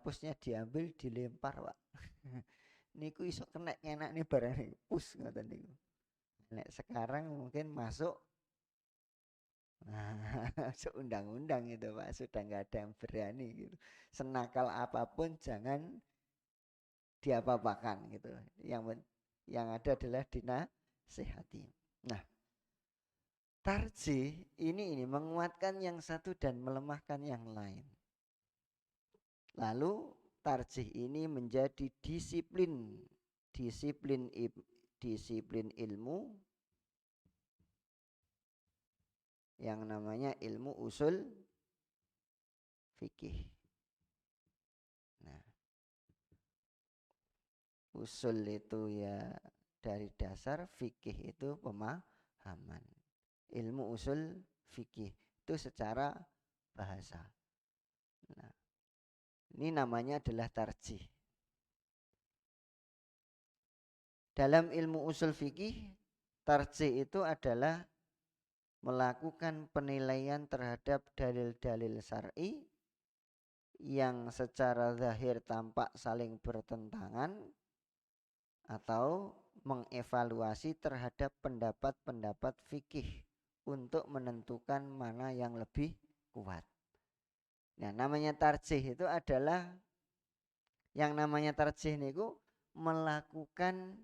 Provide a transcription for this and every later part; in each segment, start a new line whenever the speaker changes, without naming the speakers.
pusnya diambil dilempar, Pak. Niku iso kena enak nih barang nih, pus ngoten niku. Nek sekarang mungkin masuk seundang-undang itu Pak, sudah nggak ada yang berani gitu. Senakal apapun jangan diapa-apakan gitu. Yang ada adalah dinasehati. Nah, tarjih ini menguatkan yang satu dan melemahkan yang lain. Lalu tarjih ini menjadi disiplin ilmu yang namanya ilmu usul fikih. Nah, usul itu ya dari dasar, fikih itu pemahaman. Ilmu usul fikih itu secara bahasa. Nah, ini namanya adalah tarjih. Dalam ilmu usul fikih, tarjih itu adalah melakukan penilaian terhadap dalil-dalil syar'i yang secara zahir tampak saling bertentangan, atau mengevaluasi terhadap pendapat-pendapat fikih untuk menentukan mana yang lebih kuat. Nah, namanya tarjih itu adalah niku melakukan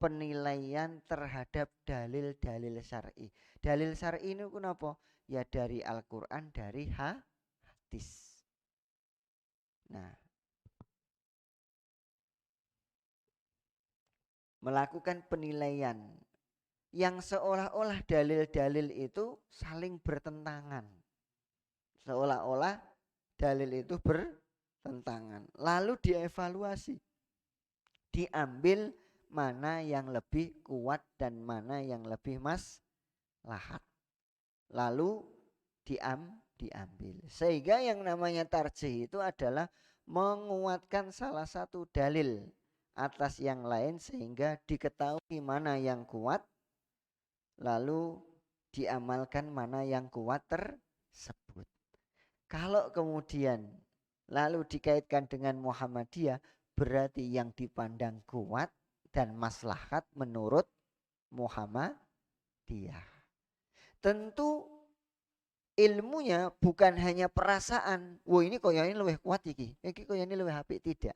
penilaian terhadap dalil-dalil syar'i. Dalil syar'i ini kenapa? Ya dari Al-Qur'an, dari hadis. Nah, melakukan penilaian yang seolah-olah dalil-dalil itu saling bertentangan. Seolah-olah dalil itu bertentangan. Lalu dievaluasi. Diambil mana yang lebih kuat dan mana yang lebih maslahat. Lalu diambil. Sehingga yang namanya tarjih itu adalah menguatkan salah satu dalil atas yang lain sehingga diketahui mana yang kuat, lalu diamalkan mana yang kuat tersebut. Kalau kemudian lalu dikaitkan dengan Muhammadiyah, berarti yang dipandang kuat dan maslahat menurut Muhammadiyah. Tentu ilmunya bukan hanya perasaan. Wah, ini koyone lebih kuat iki koyone lebih apik, tidak.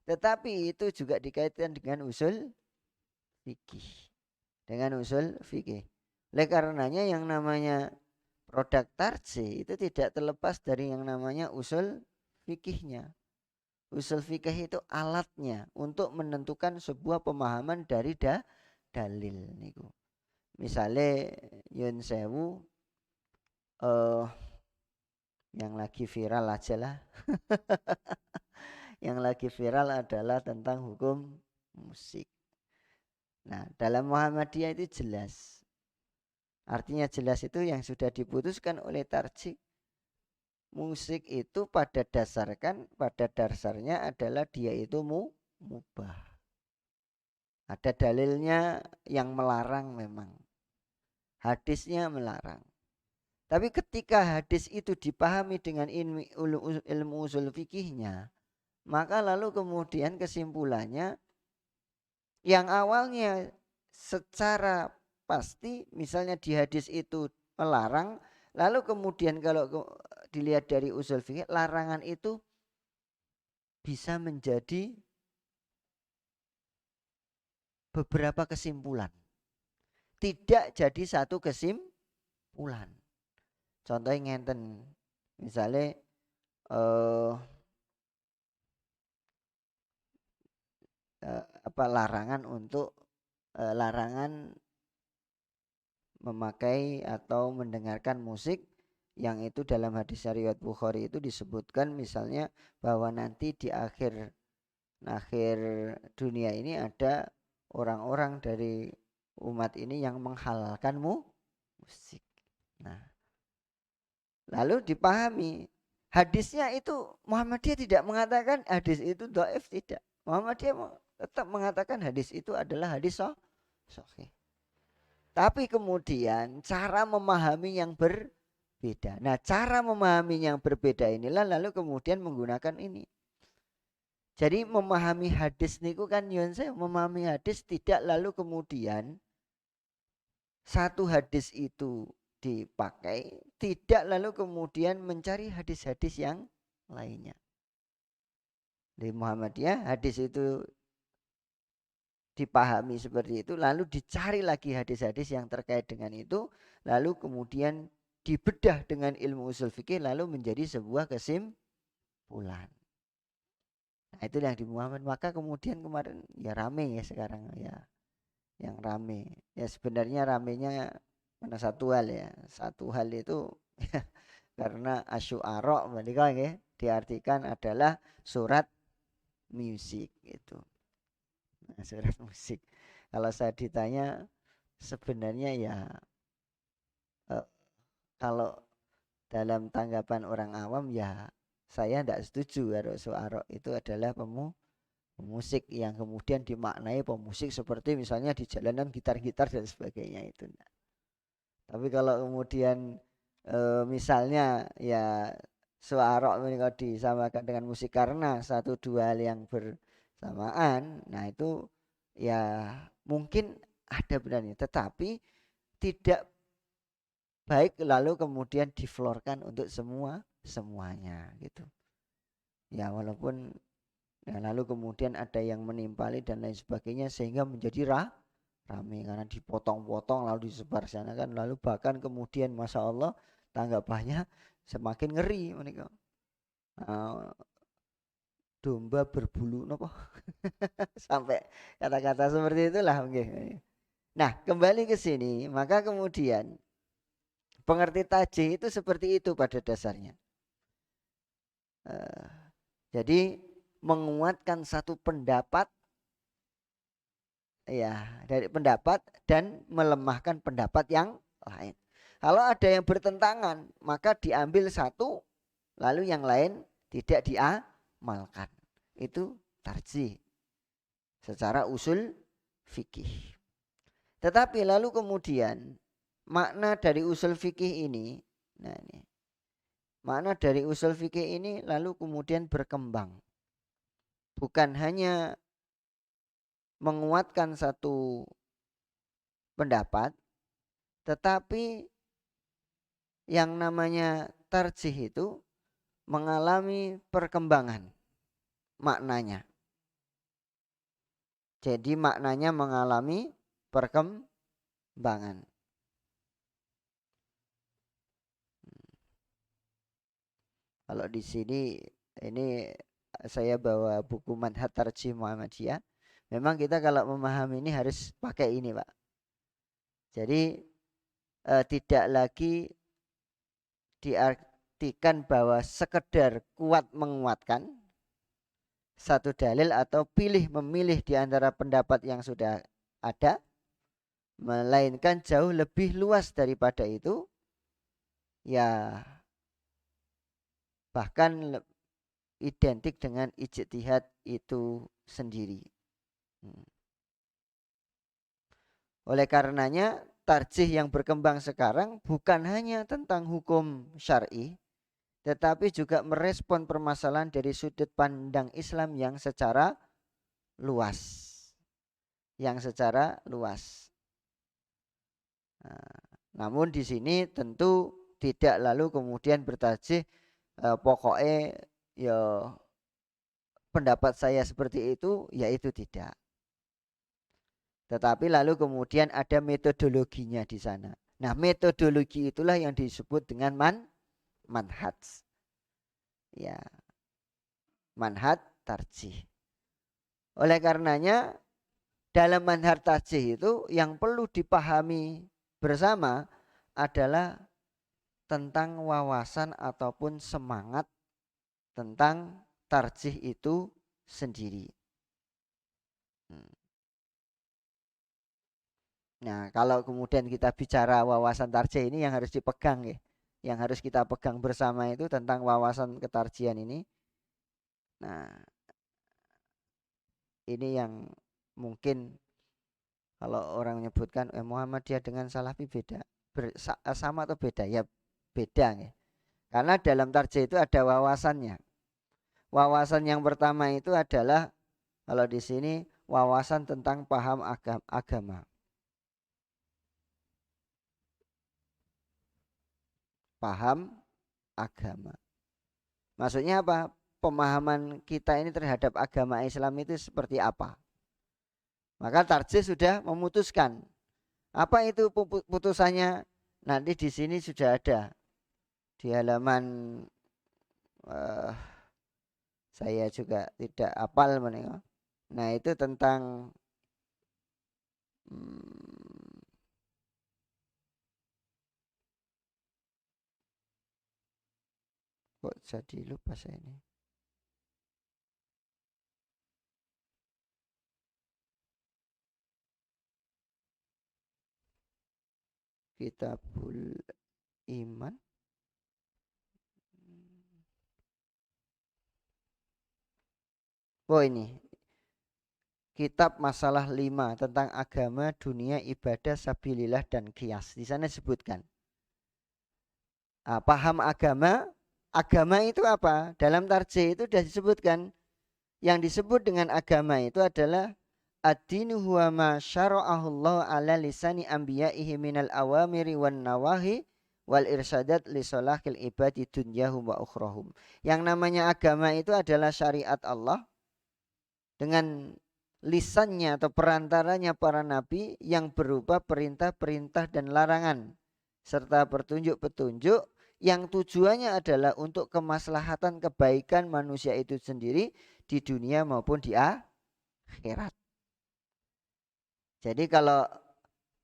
Tetapi itu juga dikaitkan dengan usul fikih. Oleh karenanya yang namanya produk tarjih itu tidak terlepas dari yang namanya usul fikihnya. Usul fikih itu alatnya untuk menentukan sebuah pemahaman dari dalil niku. Misale yun sewu yang lagi viral aja lah. Yang lagi viral adalah tentang hukum musik. Nah, dalam Muhammadiyah itu jelas. Artinya jelas itu yang sudah diputuskan oleh tarjih. Musik itu pada dasarnya adalah dia itu mubah. Ada dalilnya yang melarang memang. Hadisnya melarang. Tapi ketika hadis itu dipahami dengan ilmu usul fikihnya, maka lalu kemudian kesimpulannya yang awalnya secara pasti misalnya di hadis itu melarang, lalu kemudian kalau dilihat dari usul fikih, larangan itu bisa menjadi beberapa kesimpulan. Tidak jadi satu kesimpulan. Contohnya ngenten, misalnya larangan untuk larangan memakai atau mendengarkan musik yang itu dalam hadis riwayat Bukhari itu disebutkan misalnya bahwa nanti di akhir dunia ini ada orang-orang dari umat ini yang menghalalkan musik. Nah, lalu dipahami hadisnya itu Muhammadiyah tidak mengatakan hadis itu dhaif, tidak. Muhammadiyah tetap mengatakan hadis itu adalah hadis sahih. Tapi kemudian cara memahami yang berbeda. Nah, cara memahami yang berbeda inilah lalu kemudian menggunakan ini. Jadi memahami hadis niku kan yon saya memahami hadis tidak lalu kemudian satu hadis itu dipakai, tidak lalu kemudian mencari hadis-hadis yang lainnya. Di Muhammadiyah hadis itu dipahami seperti itu, lalu dicari lagi hadis-hadis yang terkait dengan itu, lalu kemudian dibedah dengan ilmu usul fikih, lalu menjadi sebuah kesimpulan. Nah itu yang di Muhammad. Maka kemudian kemarin ya rame ya sekarang ya, yang rame ya sebenarnya ramenya karena satu hal itu karena asyu'ara mereka ya diartikan adalah surat musik itu. Nah, surat musik. Kalau saya ditanya sebenarnya ya kalau dalam tanggapan orang awam ya saya tidak setuju kalau syu'ara itu adalah pemusik yang kemudian dimaknai pemusik seperti misalnya di jalanan gitar-gitar dan sebagainya itu. Tapi kalau kemudian misalnya ya syu'ara mereka disamakan dengan musik karena satu dua hal yang bersamaan, nah itu ya mungkin ada benarnya, tetapi tidak baik lalu kemudian diflorkan untuk semuanya gitu. Ya walaupun ya, lalu kemudian ada yang menimpali dan lain sebagainya sehingga menjadi rame karena dipotong-potong lalu disebar sana kan, lalu bahkan kemudian masya Allah tanggapannya semakin ngeri mereka. Domba berbulu nopo sampai kata-kata seperti itulah mungkin. Nah kembali ke sini, maka kemudian pengerti tajih itu seperti itu pada dasarnya. Jadi menguatkan satu pendapat ya dari pendapat dan melemahkan pendapat yang lain. Kalau ada yang bertentangan maka diambil satu lalu yang lain tidak diamalkan. Itu tarjih secara usul fikih. Tetapi lalu kemudian makna dari usul fikih ini, nah ini makna dari usul fikih ini lalu kemudian berkembang. Bukan hanya menguatkan satu pendapat, tetapi yang namanya tarjih itu mengalami perkembangan maknanya. Jadi maknanya mengalami perkembangan. Kalau di sini ini saya bawa buku Manhaj Tarjih Muhammadiyah. Memang kita kalau memahami ini harus pakai ini, Pak. Jadi tidak lagi diartikan bahwa sekedar kuat menguatkan satu dalil atau memilih di antara pendapat yang sudah ada, melainkan jauh lebih luas daripada itu, ya bahkan identik dengan ijtihad itu sendiri. Oleh karenanya tarjih yang berkembang sekarang bukan hanya tentang hukum syar'i, tetapi juga merespon permasalahan dari sudut pandang Islam yang secara luas. Namun di sini tentu tidak lalu kemudian bertarjih pokoknya ya pendapat saya seperti itu, yaitu tidak. Tetapi lalu kemudian ada metodologinya di sana. Nah, metodologi itulah yang disebut dengan manhaj. Ya. Manhaj tarjih. Oleh karenanya dalam manhaj tarjih itu yang perlu dipahami bersama adalah tentang wawasan ataupun semangat tentang tarjih itu sendiri. Nah, kalau kemudian kita bicara wawasan tarjih ini yang harus dipegang ya. Yang harus kita pegang bersama itu tentang wawasan ketarjihan ini. Nah, ini yang mungkin kalau orang menyebutkan Muhammadiyah dengan Salafi beda. Sama atau beda? Ya beda ya. Karena dalam tarjih itu ada wawasannya. Wawasan yang pertama itu adalah kalau di sini wawasan tentang paham agama. Paham agama. Maksudnya apa? Pemahaman kita ini terhadap agama Islam itu seperti apa? Maka Tarjih sudah memutuskan. Apa itu putusannya? Nanti di sini sudah ada di halaman saya juga tidak hafal menengok. Nah itu tentang kok jadi lupa saya ini. Kitabul Iman. Oh ini kitab masalah 5 tentang agama, dunia, ibadah, sabilillah dan qiyas. Di sana disebutkan. Paham agama, agama itu apa? Dalam Tarjih itu sudah disebutkan. Yang disebut dengan agama itu adalah ad-dinu huwa ma syara'ahu Allah ala lisani anbiya'ihi minal awamiri wan nawahi wal irsyadat li salahil ibadi dunyahum wa ukhrahum. Yang namanya agama itu adalah syariat Allah dengan lisannya atau perantaranya para nabi yang berupa perintah-perintah dan larangan serta petunjuk-petunjuk yang tujuannya adalah untuk kemaslahatan kebaikan manusia itu sendiri di dunia maupun di akhirat. Jadi kalau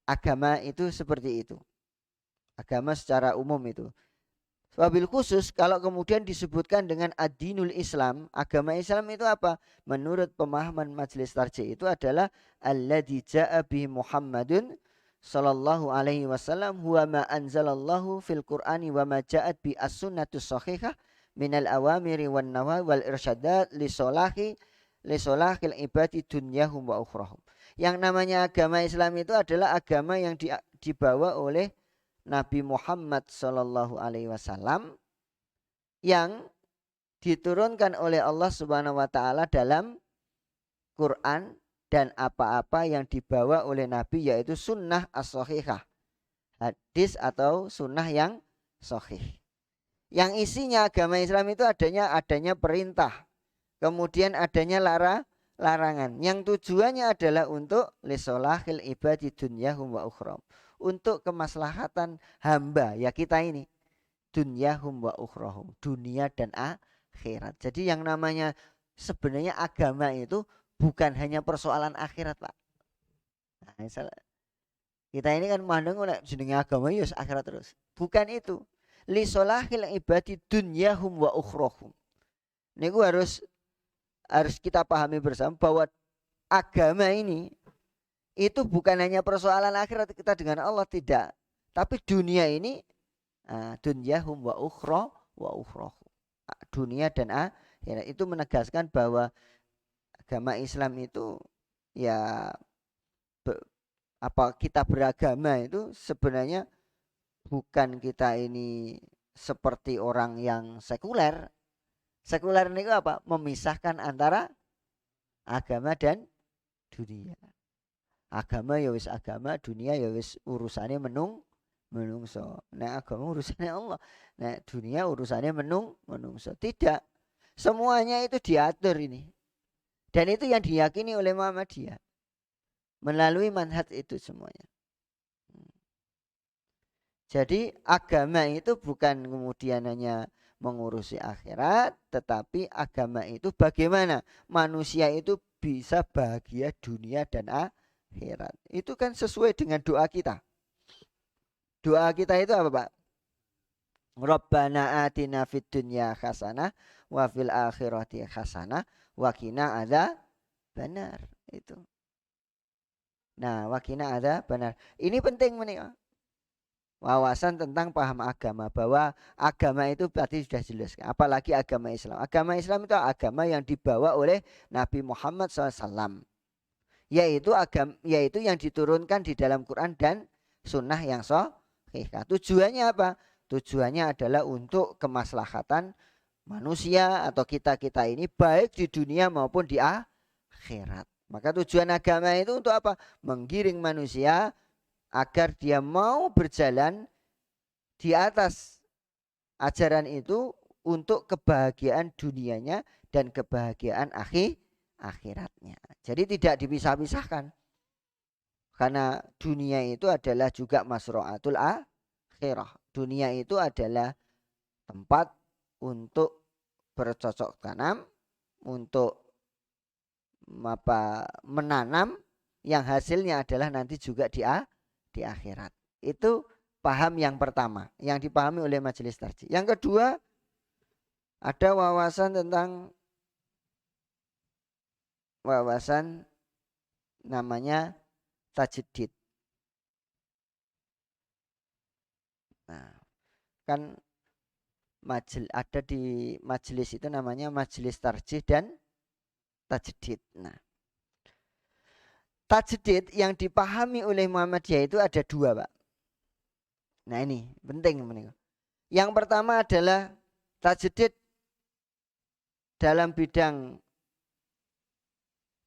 agama itu seperti itu. Agama secara umum itu. Wabil khusus kalau kemudian disebutkan dengan ad-dinul Islam, agama Islam itu apa? Menurut pemahaman Majelis Tarjih itu adalah alladzi ja'a bi Muhammadun sallallahu alaihi wasallam huwa ma anzalallahu fil Qur'ani wa ma ja'at bi as-sunnatus shahihah minal awamiri wan nawahi wal irsyadat li solahil ibadi dunyahum wa ukhrahum. Yang namanya agama Islam itu adalah agama yang dibawa oleh Nabi Muhammad Shallallahu Alaihi Wasallam yang diturunkan oleh Allah Subhanahu Wa Taala dalam Quran dan apa-apa yang dibawa oleh Nabi yaitu sunnah as-sahihah, hadis atau sunnah yang sahih. Yang isinya agama Islam itu adanya perintah, kemudian adanya larangan. Yang tujuannya adalah untuk lisolahil ibadi dunyahum wa ukhram, untuk kemaslahatan hamba ya kita ini dunyahum wa ukhrahum, dunia dan akhirat. Jadi yang namanya sebenarnya agama itu bukan hanya persoalan akhirat, Pak. Nah, misalnya kita ini kan mandang oleh jenenge agama ya akhirat terus. Bukan itu. Li solahil ibadi dunyahum wa ukhrahum. Niku harus kita pahami bersama bahwa agama ini itu bukan hanya persoalan akhirat kita dengan Allah, tidak. Tapi dunia ini dunyahum wa ukhrahum. Dunia dan akhirat itu menegaskan bahwa agama Islam itu ya kita beragama itu sebenarnya bukan kita ini seperti orang yang sekuler. Sekuler ini apa? Memisahkan antara agama dan dunia. Agama ya wis agama, dunia ya wis urusane menungso. Nah agama urusannya Allah. Nah dunia urusannya menungso. Tidak. Semuanya itu diatur ini. Dan itu yang diyakini oleh Muhammadiyah. Melalui manhaj itu semuanya. Jadi agama itu bukan kemudian hanya mengurusi akhirat, tetapi agama itu bagaimana manusia itu bisa bahagia dunia dan akhirat. Itu kan sesuai dengan doa kita. Doa kita itu apa, Pak? Rabbana atina fid dunya hasanah wa fil akhirati hasanah wa qina adzabannar. Itu. Nah, wa qina adzabannar. Ini penting menika. Wawasan tentang paham agama, bahwa agama itu berarti sudah jelas. Apalagi agama Islam. Agama Islam itu agama yang dibawa oleh Nabi Muhammad SAW. Yaitu yang diturunkan di dalam Quran dan sunnah yang sahih. Tujuannya apa? Tujuannya adalah untuk kemaslahatan manusia atau kita-kita ini baik di dunia maupun di akhirat. Maka tujuan agama itu untuk apa? Menggiring manusia agar dia mau berjalan di atas ajaran itu untuk kebahagiaan dunianya dan kebahagiaan akhiratnya. Jadi tidak dipisah-pisahkan. Karena dunia itu adalah juga masro'atul akhirah. Dunia itu adalah tempat untuk bercocok tanam, untuk menanam yang hasilnya adalah nanti juga di akhirat. Itu paham yang pertama yang dipahami oleh majelis tarjih. Yang kedua, ada wawasan namanya tajdid. Nah, kan ada di majelis itu namanya majelis tarjih dan tajdid. Nah, tajdid yang dipahami oleh Muhammadiyah itu ada dua, Pak. Nah, ini penting. Yang pertama adalah tajdid dalam bidang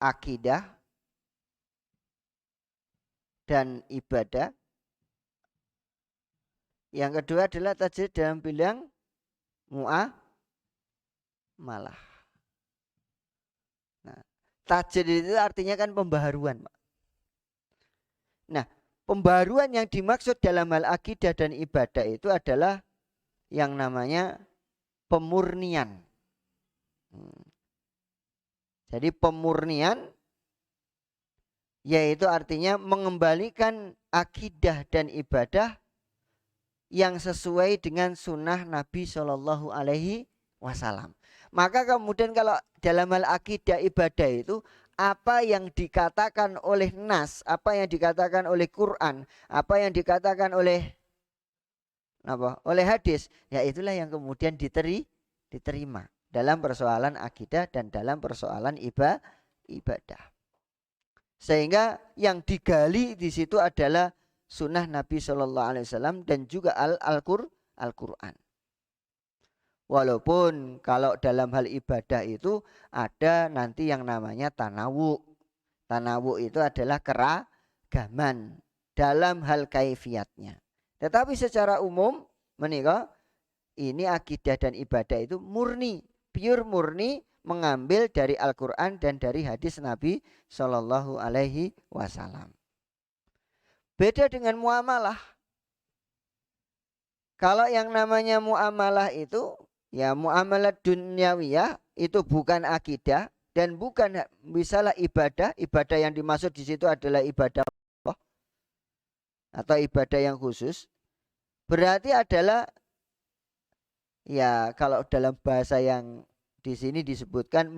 akidah dan ibadah. Yang kedua adalah tajdid dalam bidang muamalah. Nah, tajdid itu artinya kan pembaharuan, Pak. Nah, pembaharuan yang dimaksud dalam hal akidah dan ibadah itu adalah yang namanya pemurnian. Jadi pemurnian yaitu artinya mengembalikan akidah dan ibadah yang sesuai dengan sunnah Nabi Shallallahu Alaihi Wasallam. Maka kemudian kalau dalam hal akidah ibadah itu apa yang dikatakan oleh nas, apa yang dikatakan oleh Quran, apa yang dikatakan oleh oleh hadis, ya itulah yang kemudian diterima dalam persoalan akidah dan dalam persoalan ibadah. Sehingga yang digali di situ adalah sunnah Nabi Shallallahu Alaihi Wasallam dan juga Al-Quran. Walaupun kalau dalam hal ibadah itu ada nanti yang namanya tanawu. Tanawu itu adalah keragaman dalam hal kaifiatnya. Tetapi secara umum menikah ini akidah dan ibadah itu murni, pure murni mengambil dari Al-Quran dan dari hadis Nabi Shallallahu Alaihi Wasallam. Beda dengan muamalah. Kalau yang namanya muamalah itu ya muamalah duniawiyah itu bukan akidah dan bukan misalnya ibadah. Ibadah yang dimaksud di situ adalah ibadah Allah atau ibadah yang khusus. Berarti adalah ya kalau dalam bahasa yang di sini disebutkan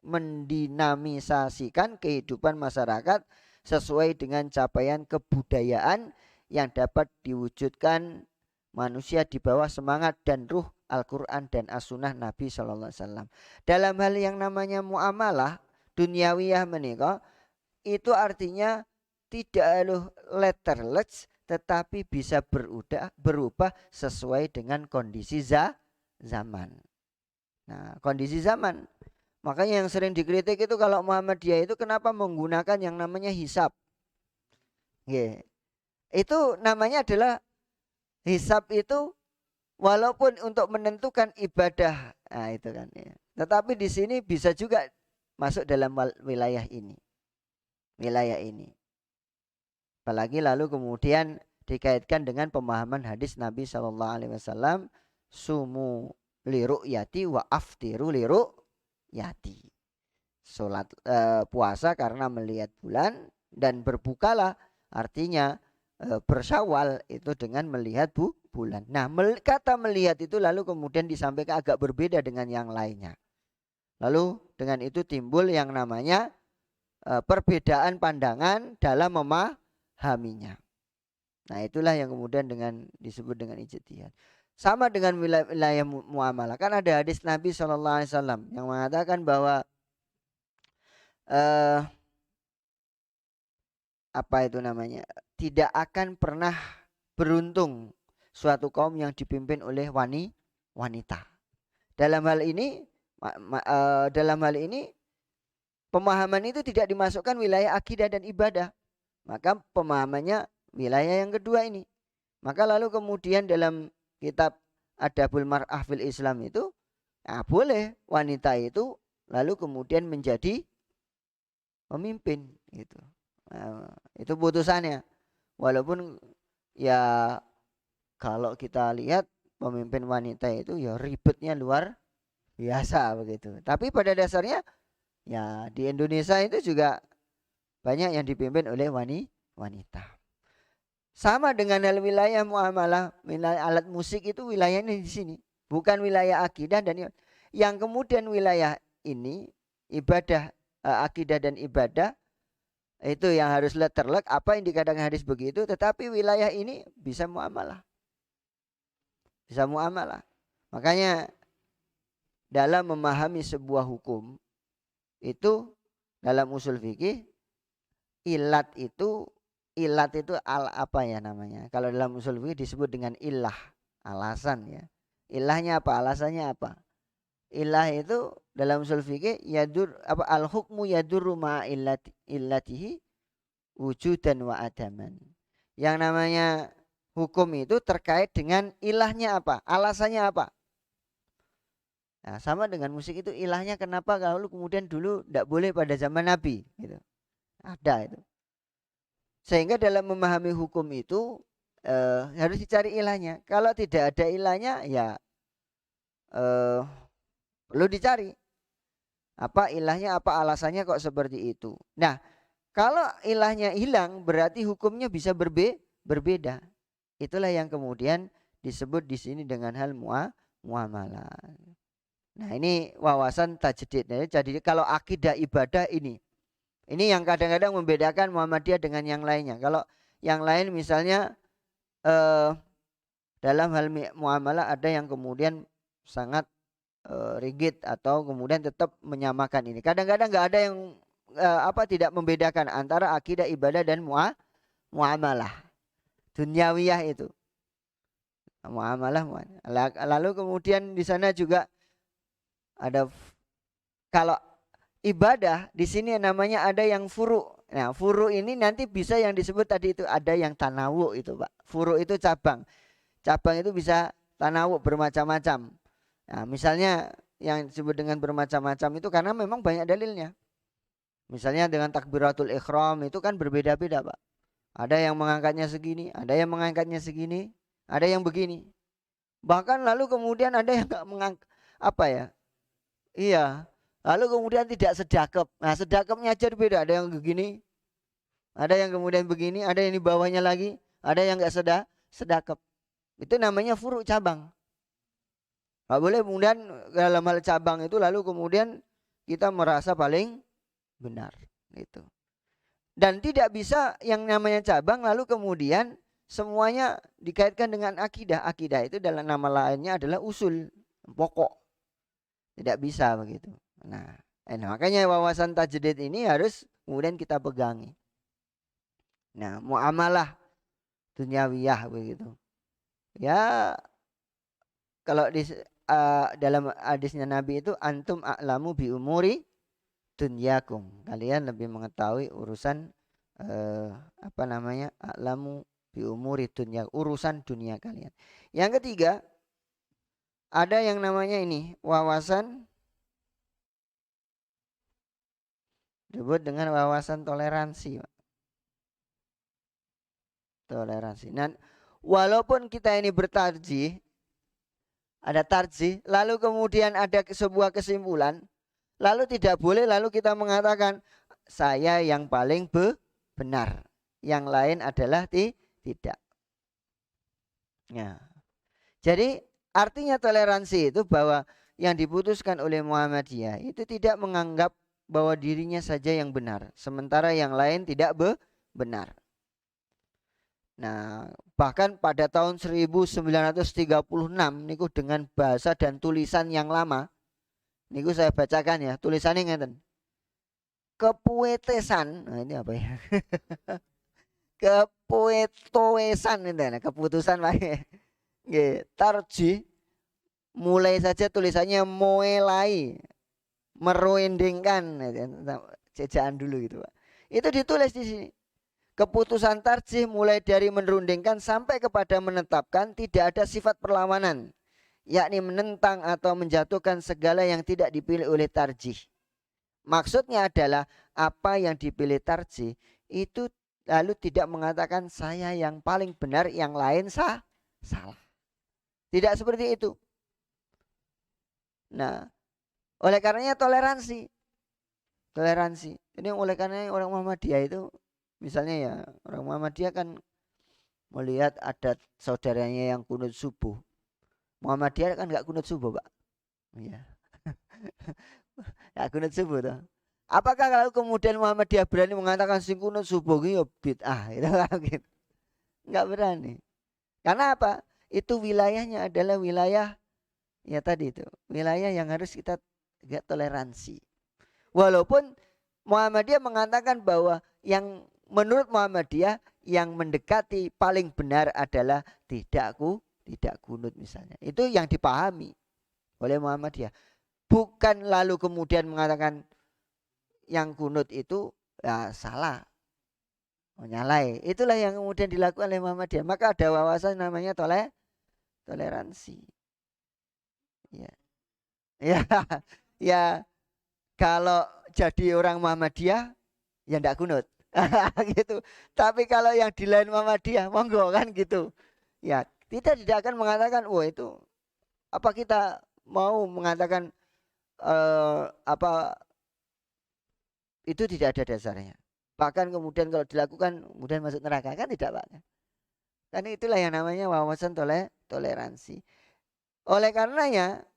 mendinamisasikan kehidupan masyarakat sesuai dengan capaian kebudayaan yang dapat diwujudkan manusia di bawah semangat dan ruh Al-Quran dan As-Sunnah Nabi Sallallahu Alaihi Wasallam. Dalam hal yang namanya muamalah duniawiyah menikah itu artinya tidak letterless tetapi bisa berubah sesuai dengan kondisi zaman. Nah, kondisi zaman. Makanya yang sering dikritik itu kalau Muhammadiyah itu kenapa menggunakan yang namanya hisab. Itu namanya adalah hisab itu walaupun untuk menentukan ibadah. Nah, itu kan ya. Tetapi di sini bisa juga masuk dalam wilayah ini. Wilayah ini. Apalagi lalu kemudian dikaitkan dengan pemahaman hadis Nabi Shallallahu Alaihi Wasallam, sumu liru'yati wa aftiru liru'yati. Salat puasa karena melihat bulan dan berbukalah artinya bersyawal itu dengan melihat bulan. Nah, kata melihat itu lalu kemudian disampaikan agak berbeda dengan yang lainnya. Lalu dengan itu timbul yang namanya perbedaan pandangan dalam memahaminya. Nah, itulah yang kemudian disebut dengan ijtihad. Sama dengan wilayah muamalah. Kan ada hadis Nabi Shallallahu Alaihi Wasallam yang mengatakan bahwa apa itu namanya? Tidak akan pernah beruntung suatu kaum yang dipimpin oleh wanita. Dalam hal ini pemahaman itu tidak dimasukkan wilayah akidah dan ibadah. Maka pemahamannya wilayah yang kedua ini. Maka lalu kemudian dalam kitab Adabul Mar'ah fil Islam itu boleh wanita itu lalu kemudian menjadi pemimpin gitu. Itu putusannya. Walaupun ya kalau kita lihat pemimpin wanita itu ya ribetnya luar biasa begitu. Tapi pada dasarnya ya di Indonesia itu juga banyak yang dipimpin oleh wanita. Sama dengan hal wilayah muamalah, wilayah alat musik itu wilayahnya di sini, bukan wilayah akidah dan yang kemudian wilayah ini ibadah, akidah dan ibadah itu yang harus terlek apa yang dikatakan hadis begitu, tetapi wilayah ini bisa muamalah. Bisa muamalah. Makanya dalam memahami sebuah hukum itu dalam usul fikih ilat itu apa ya namanya? Kalau dalam usul fikih disebut dengan ilah, alasan ya. Ilahnya apa? Alasannya apa? Ilah itu dalam usul fikih al hukmu yadurru ma illatihi wujudan wa adaman. Yang namanya hukum itu terkait dengan ilahnya apa? Alasannya apa? Nah, sama dengan musik itu ilahnya kenapa kalau kemudian dulu tidak boleh pada zaman Nabi gitu. Ada itu. Sehingga dalam memahami hukum itu harus dicari ilahnya. Kalau tidak ada ilahnya ya perlu dicari. Apa ilahnya, apa alasannya kok seperti itu. Nah, kalau ilahnya hilang berarti hukumnya bisa berbeda. Itulah yang kemudian disebut di sini dengan hal muamalah. Nah, ini wawasan tajdid. Jadi kalau akidah ibadah ini yang kadang-kadang membedakan Muhammadiyah dengan yang lainnya. Kalau yang lain misalnya dalam hal muamalah ada yang kemudian sangat rigid atau kemudian tetap menyamakan ini. Kadang-kadang nggak ada yang tidak membedakan antara akidah ibadah dan muamalah dunyawiyah itu. Muamalah. Lalu kemudian di sana juga ada kalau ibadah di sini namanya ada yang furu. Nah, furu ini nanti bisa yang disebut tadi itu ada yang tanawu itu, Pak. Furu itu cabang. Cabang itu bisa tanawu bermacam-macam. Nah, misalnya yang disebut dengan bermacam-macam itu karena memang banyak dalilnya. Misalnya dengan takbiratul ikhram itu kan berbeda-beda, Pak. Ada yang mengangkatnya segini, ada yang mengangkatnya segini, ada yang begini. Bahkan lalu kemudian ada yang enggak mengangkat Iya. Lalu kemudian tidak sedakep. Nah, sedakepnya aja beda. Ada yang begini, ada yang kemudian begini, ada yang di bawahnya lagi, ada yang enggak sedakep. Itu namanya furu cabang. Nggak boleh kemudian dalam hal cabang itu lalu kemudian kita merasa paling benar. Gitu. Dan tidak bisa yang namanya cabang lalu kemudian semuanya dikaitkan dengan akidah. Akidah itu dalam nama lainnya adalah usul, pokok. Tidak bisa begitu. Nah, makanya wawasan tajdid ini harus kemudian kita pegangi. Nah, muamalah dunyawiyah begitu. Ya, kalau di dalam hadisnya Nabi itu antum a'lamu bi umuri dunyakum. Kalian lebih mengetahui urusan a'lamu bi umuri dunya, urusan dunia kalian. Yang ketiga, ada yang namanya ini wawasan disebut dengan wawasan toleransi. Toleransi. Nah, walaupun kita ini bertarjih, ada tarjih, lalu kemudian ada sebuah kesimpulan, lalu tidak boleh lalu kita mengatakan saya yang paling benar, yang lain adalah tidak. Ya. Jadi artinya toleransi itu bahwa yang diputuskan oleh Muhammadiyah itu tidak menganggap bahwa dirinya saja yang benar, sementara yang lain tidak benar. Nah, bahkan pada tahun 1936 niku dengan bahasa dan tulisan yang lama, niku saya bacakan ya, tulisannya ngeten. Kepuetesan, nah ini apa ya? Kepuetoesan itu, keputusan Pak. Nggih, tarjih mulai saja tulisannya mulai merundingkan, ejaan dulu gitu Pak. Itu ditulis di sini. Keputusan tarjih mulai dari merundingkan sampai kepada menetapkan tidak ada sifat perlawanan, yakni menentang atau menjatuhkan segala yang tidak dipilih oleh tarjih. Maksudnya adalah apa yang dipilih tarjih itu lalu tidak mengatakan saya yang paling benar, yang lain salah. Tidak seperti itu. Nah, oleh karenanya toleransi. Toleransi. Ini oleh karenanya orang Muhammadiyah itu misalnya ya, orang Muhammadiyah kan melihat ada saudaranya yang kunut subuh. Muhammadiyah kan nggak kunut subuh, Pak. Iya. Ya kunut subuh tuh. Apakah kalau kemudian Muhammadiyah berani mengatakan sing kunut subuh ki yo bid'ah gitu. Enggak berani. Karena apa? Itu wilayahnya adalah wilayah ya tadi itu, wilayah yang harus kita toleransi. Walaupun Muhammadiyah mengatakan bahwa yang menurut Muhammadiyah yang mendekati paling benar adalah tidak kunut misalnya. Itu yang dipahami oleh Muhammadiyah. Bukan lalu kemudian mengatakan yang kunut itu ya salah, menyalai. Itulah yang kemudian dilakukan oleh Muhammadiyah. Maka ada wawasan namanya toleransi. Ya. Ya, ya kalau jadi orang Muhammadiyah ya ndak kunut. Gitu. Tapi kalau yang di lain Muhammadiyah monggo kan gitu. Ya, kita tidak akan mengatakan wah itu apa kita mau mengatakan apa itu tidak ada dasarnya. Bahkan kemudian kalau dilakukan kemudian masuk neraka kan tidak Pak. Kan itulah yang namanya wawasan toleransi. Oleh karenanya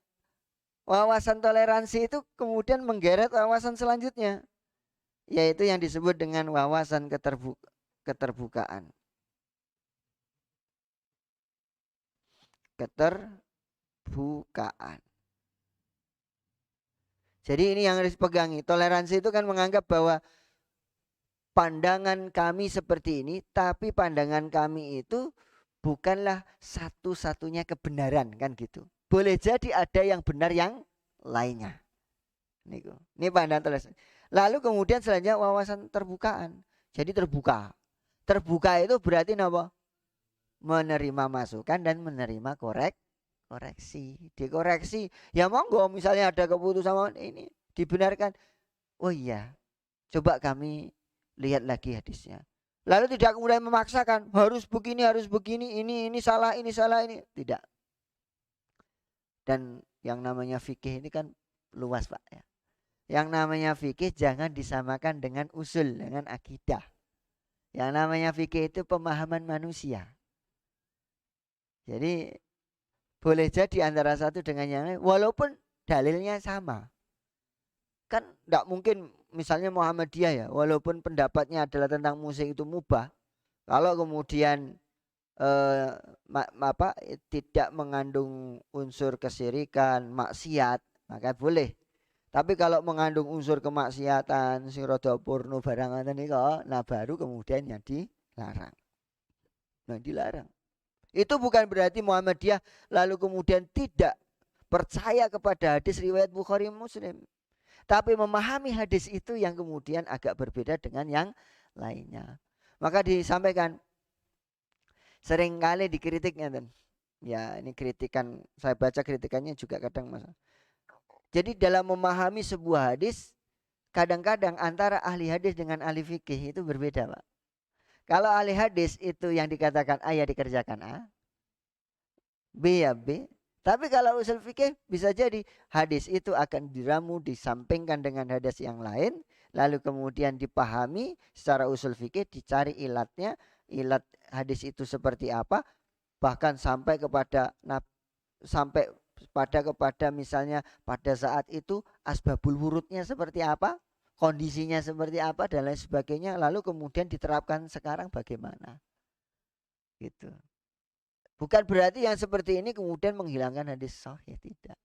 wawasan toleransi itu kemudian menggeret wawasan selanjutnya, yaitu yang disebut dengan wawasan keterbukaan. Keterbukaan. Jadi ini yang harus pegangi. Toleransi itu kan menganggap bahwa pandangan kami seperti ini, tapi pandangan kami itu bukanlah satu-satunya kebenaran kan gitu. Boleh jadi ada yang benar yang lainnya. Ini pandangan toleransi. Lalu kemudian selanjutnya wawasan terbukaan. Jadi terbuka. Terbuka itu berarti apa? Menerima masukan dan menerima koreksi. Dikoreksi. Ya monggo misalnya ada keputusan ini dibenarkan. Oh iya, coba kami lihat lagi hadisnya. Lalu tidak kemudian memaksakan harus begini, ini salah, ini. Tidak. Dan yang namanya fikih ini kan luas Pak ya. Yang namanya fikih jangan disamakan dengan usul, dengan akidah. Yang namanya fikih itu pemahaman manusia. Jadi boleh jadi antara satu dengan yang lain walaupun dalilnya sama. Kan tidak mungkin misalnya Muhammadiyah ya, walaupun pendapatnya adalah tentang musik itu mubah, kalau kemudian tidak mengandung unsur kesyirikan, maksiat, maka boleh. Tapi kalau mengandung unsur kemaksiatan, sing rada porno barang ngoten niku, nah baru kemudian yang dilarang. Nah, dilarang. Itu bukan berarti Muhammadiyah lalu kemudian tidak percaya kepada hadis riwayat Bukhari Muslim. Tapi memahami hadis itu yang kemudian agak berbeda dengan yang lainnya. Maka disampaikan seringkali dikritiknya dan ya ini kritikan, saya baca kritikannya juga kadang masalah. Jadi dalam memahami sebuah hadis kadang-kadang antara ahli hadis dengan ahli fikih itu berbeda Pak. Kalau ahli hadis itu yang dikatakan A ya dikerjakan A, B ya B. Tapi kalau usul fikih bisa jadi hadis itu akan diramu, disampingkan dengan hadis yang lain, lalu kemudian dipahami secara usul fikih, dicari ilatnya, ilat hadis itu seperti apa, bahkan sampai kepada misalnya pada saat itu asbabul wurudnya seperti apa, kondisinya seperti apa dan lain sebagainya, lalu kemudian diterapkan sekarang bagaimana, gitu. Bukan berarti yang seperti ini kemudian menghilangkan hadis sahih, tidak.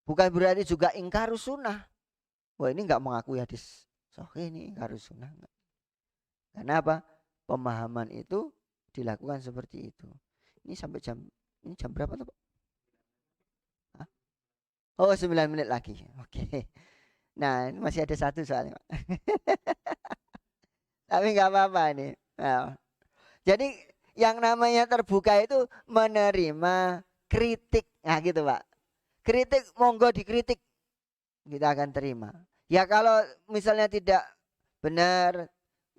Bukan berarti juga ingkar sunnah. Wah ini nggak mengakui hadis sahih, ini ingkar sunnah. Karena apa? Pemahaman itu dilakukan seperti itu. Ini sampai jam berapa tuh Pak? Oh, 9 menit lagi. Oke. Nah, ini masih ada satu soalnya, Pak. Tapi nggak apa-apa nih. Nah, jadi yang namanya terbuka itu menerima kritik. Nah, gitu, Pak. Kritik monggo dikritik, kita akan terima. Ya kalau misalnya tidak benar,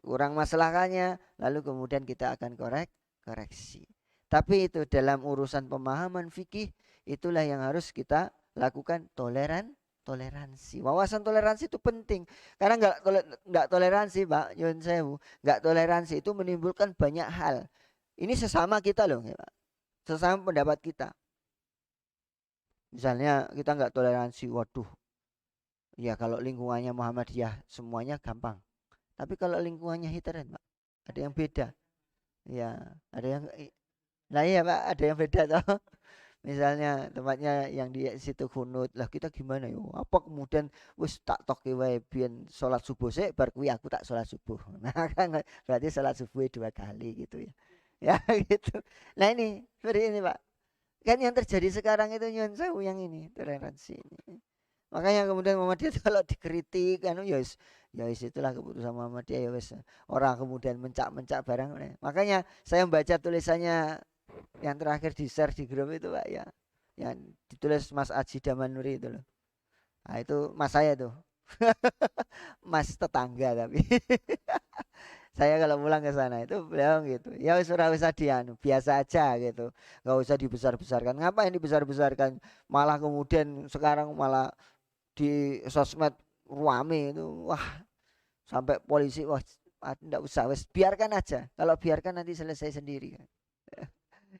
kurang masalahnya, lalu kemudian kita akan koreksi. Tapi itu dalam urusan pemahaman fikih, itulah yang harus kita lakukan, toleransi. Wawasan toleransi itu penting. Karena nggak toleransi, Pak Yun Sewu, nggak toleransi itu menimbulkan banyak hal. Ini sesama kita loh, ya, Pak. Sesama pendapat kita. Misalnya kita nggak toleransi, waduh, ya kalau lingkungannya Muhammadiyah semuanya gampang. Tapi kalau lingkungannya Hitler, Pak, ada yang beda. Ya, ada yang, nah iya Pak, ada yang beda toh. Misalnya tempatnya yang di situ kunut, lah kita gimana yo? Apa kemudian wis tak toki wae biyen salat subuh sik bar kuwi aku tak salat subuh. Nah kan berarti salat subuh 2 kali gitu ya. Ya gitu. Nah ini seperti ini Pak. Kan yang terjadi sekarang itu nyuwun sewu yang ini, toleransi ini. Makanya kemudian Muhammadiyah kalau dikritik kan ya wis itulah keputusan Muhammadiyah ya wis. Orang kemudian mencak-mencak barang. Makanya saya membaca tulisannya yang terakhir di share di grup itu Pak ya. Yang ditulis Mas Aji Damanuri itu loh. Nah itu mas saya tuh. Mas tetangga tapi. Saya kalau pulang ke sana itu beliau gitu. Ya wis ora usah biasa aja gitu. Enggak usah dibesar-besarkan. Ngapain dibesar-besarkan? Malah kemudian sekarang malah di sosmed ruame itu wah sampai polisi wah enggak usah wes biarkan aja kalau biarkan nanti selesai sendiri kan.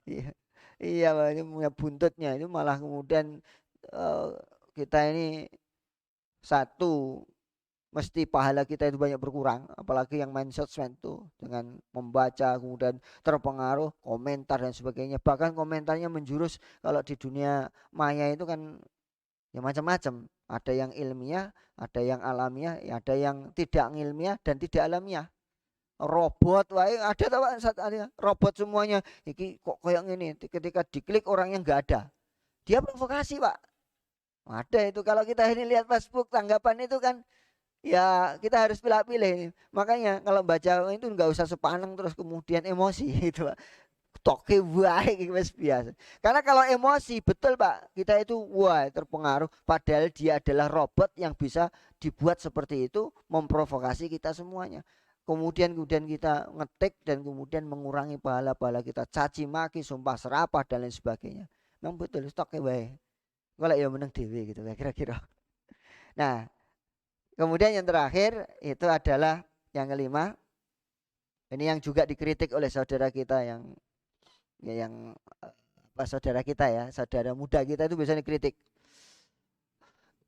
Iya iya ini punya buntutnya itu malah kemudian uh, kita ini satu mesti pahala kita itu banyak berkurang apalagi yang main sosmed tuh dengan membaca kemudian terpengaruh komentar dan sebagainya bahkan komentarnya menjurus kalau di dunia maya itu kan ya macam-macam. Ada yang ilmiah, ada yang alamiah, ya ada yang tidak ilmiah dan tidak alamiah. Robot, wah ada tahu ada robot semuanya. Iki kok kayak gini. Ketika diklik orangnya nggak ada. Dia provokasi Pak. Ada itu kalau kita ini lihat Facebook tanggapan itu kan ya kita harus pilih-pilih. Makanya kalau baca itu nggak usah sepaneng terus kemudian emosi itu Pak. Toke wae wis biasa. Karena kalau emosi betul Pak, kita itu wah terpengaruh padahal dia adalah robot yang bisa dibuat seperti itu memprovokasi kita semuanya. Kemudian kita ngetik dan kemudian mengurangi pahala-pahala kita caci maki, sumpah serapah dan lain sebagainya. Memang betul toke wae. Kalau ya menang dewe gitu kira-kira. Nah, kemudian yang terakhir itu adalah yang kelima. Ini yang juga dikritik oleh saudara kita yang apa saudara kita ya, saudara muda kita itu biasanya kritik.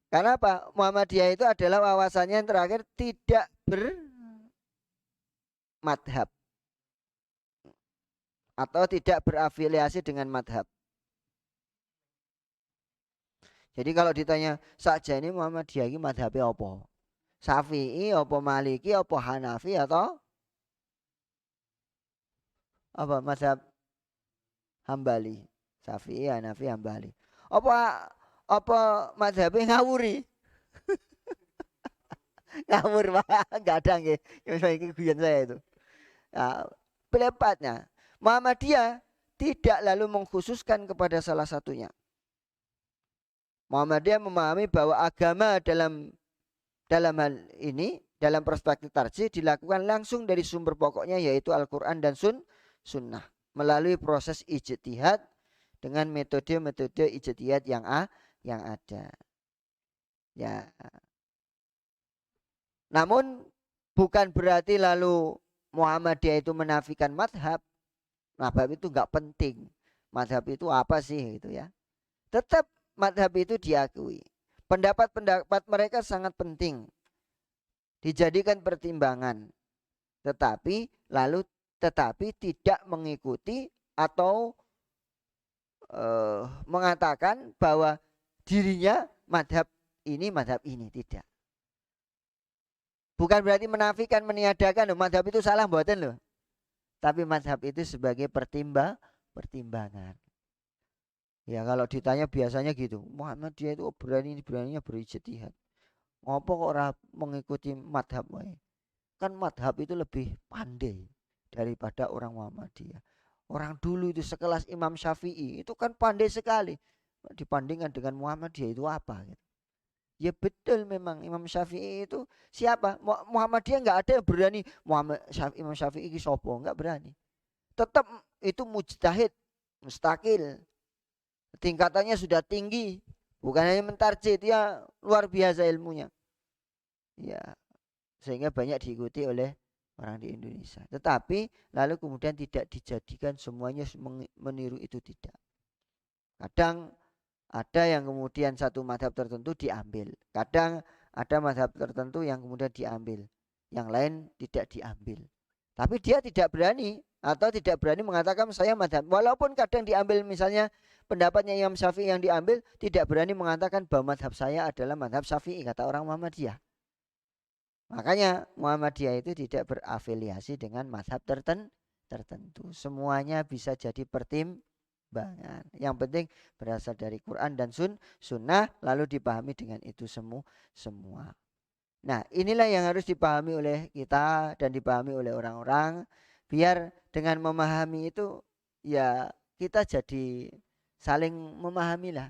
Karena apa? Muhammadiyah itu adalah wawasannya yang terakhir tidak bermadhab atau tidak berafiliasi dengan madhab. Jadi kalau ditanya saja ini Muhammadiyah ini madhabnya apa? Syafi'i, apa Maliki, apa Hanafi atau apa madhab Hambali? Syafi'i, Hanafi, Hambali. Apa madhabnya ngawuri? Ngawur Pak, enggak ada nggih. Iki guyon saya itu. Nah, pelepatnya Muhammadiyah tidak lalu mengkhususkan kepada salah satunya. Muhammadiyah memahami bahwa agama dalam hal ini dalam perspektif tarjih dilakukan langsung dari sumber pokoknya yaitu Al-Qur'an dan sunnah melalui proses ijtihad dengan metode-metode ijtihad yang ada. Ya. Namun bukan berarti lalu Muhammadiyah itu menafikan madhab. Madhab itu nggak penting. Madhab itu apa sih gitu ya. Tetap madhab itu diakui. Pendapat-pendapat mereka sangat penting. Dijadikan pertimbangan. Tetapi tidak mengikuti atau mengatakan bahwa dirinya madhab ini tidak. Bukan berarti menafikan meniadakan loh, madhab itu salah mboten loh. Tapi madhab itu sebagai pertimbangan. Ya kalau ditanya biasanya gitu, Muhammadiyah itu beraninya berijtihad. Ngopo kok ora mengikuti madhab wae? Kan madhab itu lebih pandai daripada orang Muhammadiyah. Orang dulu itu sekelas Imam Syafi'i itu kan pandai sekali. Dibandingkan dengan Muhammadiyah itu apa gitu. Ya betul memang Imam Syafi'i itu siapa? Muhammadiyah nggak ada yang berani Imam Syafi'i itu sopo, nggak berani. Tetap itu mujtahid, mustakil. Tingkatannya sudah tinggi. Bukan hanya mentarjid, ya luar biasa ilmunya. Ya, sehingga banyak diikuti oleh orang di Indonesia. Tetapi lalu kemudian tidak dijadikan semuanya meniru itu, tidak. Kadang ada yang kemudian satu madhab tertentu diambil. Kadang ada madhab tertentu yang kemudian diambil. Yang lain tidak diambil. Tapi dia tidak berani atau tidak berani mengatakan saya madhab. Walaupun kadang diambil misalnya pendapatnya Imam Syafi'i yang diambil, tidak berani mengatakan bahwa madhab saya adalah madhab Syafi'i, kata orang Muhammadiyah. Makanya Muhammadiyah itu tidak berafiliasi dengan madhab tertentu. Semuanya bisa jadi pertimbangan. Yang penting berasal dari Quran dan sunnah, lalu dipahami dengan itu semua. Nah, inilah yang harus dipahami oleh kita dan dipahami oleh orang-orang. Biar dengan memahami itu ya kita jadi saling memahami lah.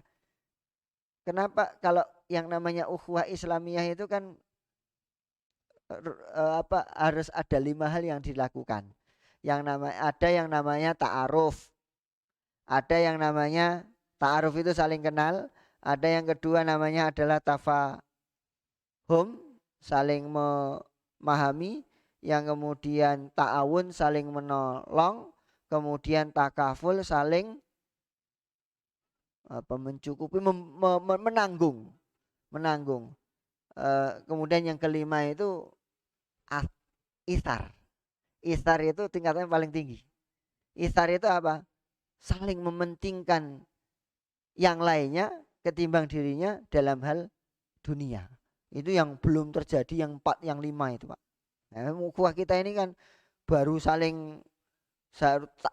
Kenapa kalau yang namanya ukhuwah Islamiyah itu kan harus ada 5 hal yang dilakukan. Ada yang namanya ta'aruf. Ada yang namanya ta'aruf itu saling kenal. Ada yang kedua namanya adalah tafahum, saling memahami. Yang kemudian ta'awun, saling menolong. Kemudian takaful, saling mencukupi, menanggung. Kemudian yang kelima itu isar. Isar itu tingkatnya paling tinggi. Isar itu apa? Saling mementingkan yang lainnya ketimbang dirinya dalam hal dunia. Itu yang belum terjadi, yang 4, yang 5 itu, Pak. Nah, ukhuwah kita ini kan baru saling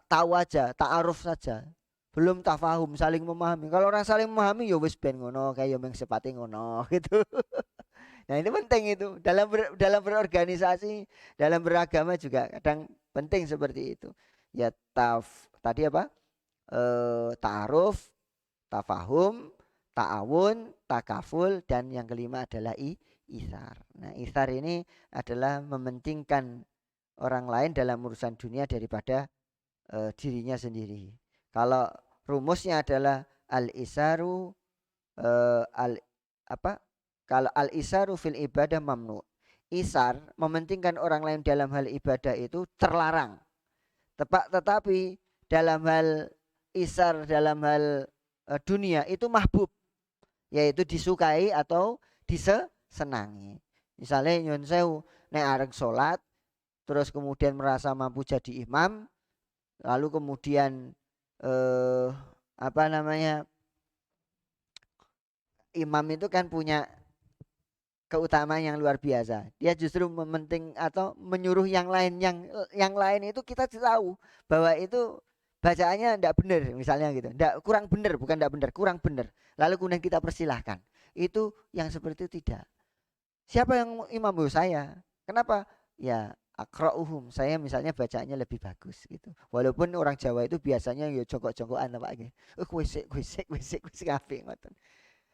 tahu aja, ta'aruf saja. Belum tafahum, saling memahami. Kalau orang saling memahami ya wis ben ngono, kayak yang sepati ngono gitu. Nah, ini penting itu dalam berorganisasi, dalam beragama juga kadang penting seperti itu. Ya tadi apa? Ta'aruf, tafahum, ta'awun, takaful, dan yang kelima adalah isar. Nah, isar ini adalah mementingkan orang lain dalam urusan dunia daripada dirinya sendiri. Kalau rumusnya adalah al-isaru kalau al-isaru fil ibadah mamnu. Isar mementingkan orang lain dalam hal ibadah itu terlarang. Tetapi dalam hal isar dalam hal dunia itu mahbub, yaitu disukai atau disenangi. Misalnya nyun sewu nek areng salat terus kemudian merasa mampu jadi imam, lalu kemudian imam itu kan punya keutamaan yang luar biasa. Dia justru mementing atau menyuruh yang lain, yang lain itu kita tahu bahwa itu bacaannya tidak benar misalnya gitu. Kurang benar, bukan tidak benar, kurang benar. Lalu kemudian kita persilahkan. Itu yang seperti itu tidak. Siapa yang imam? Saya. Kenapa? Ya akra'uhum, saya misalnya bacaannya lebih bagus gitu. Walaupun orang Jawa itu biasanya ya jongkok-jongkokan apa gitu. Kuisik kabeh ngoten.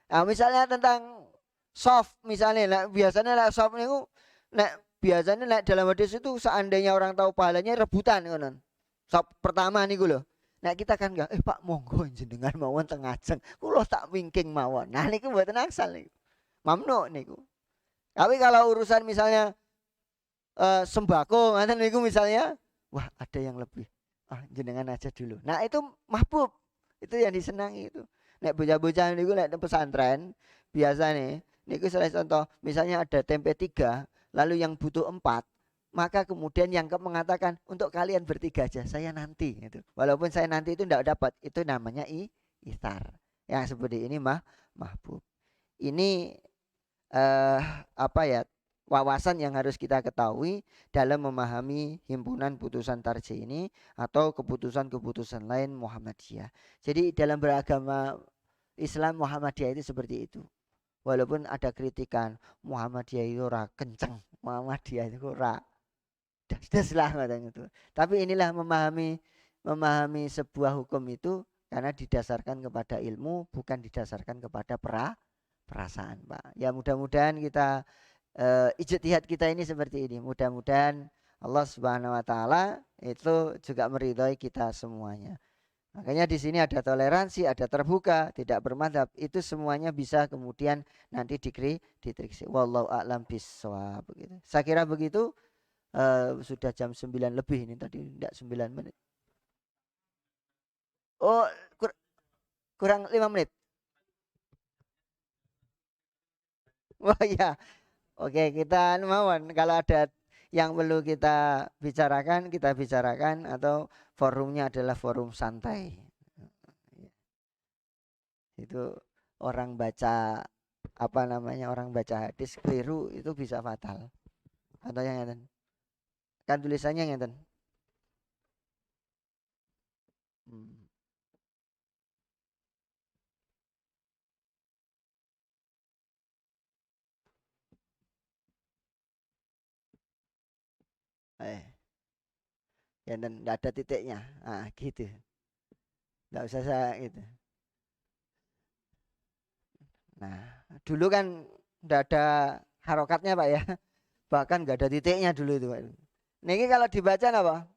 Nah, misalnya tentang soft misalnya, nah, biasanya soft niku biasanya dalam hadis itu seandainya orang tahu pahalanya rebutan ngono. Soft pertama niku lho. Nah, kita kan enggak, Pak monggo jenengan mawon teng ngajeng. Kula tak wingking mawon. Nah, niku mboten angsal niku. Mamnu niku. Tapi kalau urusan misalnya sembako ngoten niku misalnya, wah ada yang lebih. Jenengan aja dulu. Nah, itu mahbub. Itu yang disenangi itu. Nek bocah-bocah niku nek pesantren biasa nih, niku salah contoh, misalnya ada tempe 3, lalu yang butuh 4, maka kemudian yang mengatakan untuk kalian bertiga aja, saya nanti gitu. Walaupun saya nanti itu tidak dapat, itu namanya isar. Yang seperti ini mahbub. Ini wawasan yang harus kita ketahui dalam memahami himpunan putusan tarjih ini atau keputusan-keputusan lain Muhammadiyah. Jadi dalam beragama Islam Muhammadiyah itu seperti itu. Walaupun ada kritikan Muhammadiyah itu ora kenceng, Muhammadiyah itu ora das lah itu. Tapi inilah memahami sebuah hukum itu karena didasarkan kepada ilmu, bukan didasarkan kepada perasaan, Pak. Ya mudah-mudahan kita ijtihad kita ini seperti ini. Mudah-mudahan Allah Subhanahu wa taala itu juga meridhai kita semuanya. Makanya di sini ada toleransi, ada terbuka, tidak bermadzhab. Itu semuanya bisa kemudian nanti dikritisi. Wallahu a'lam bishawab begitu. Saya kira begitu. Sudah jam 9 lebih ini tadi, tidak 9 menit. Oh, kurang 5 menit. Wah ya. Oke, kita mohon kalau ada yang perlu kita bicarakan atau forumnya adalah forum santai. Itu orang baca apa namanya, orang baca hadis keliru itu bisa fatal. Atau yang ngeten. Kan tulisannya ngeten. Hmm. Ya dan tidak ada titiknya. Ah, gitu. Tidak usah saya gitu. Nah, dulu kan tidak ada harokatnya Pak ya. Bahkan nggak ada titiknya dulu itu Pak. Ini kalau dibaca apa?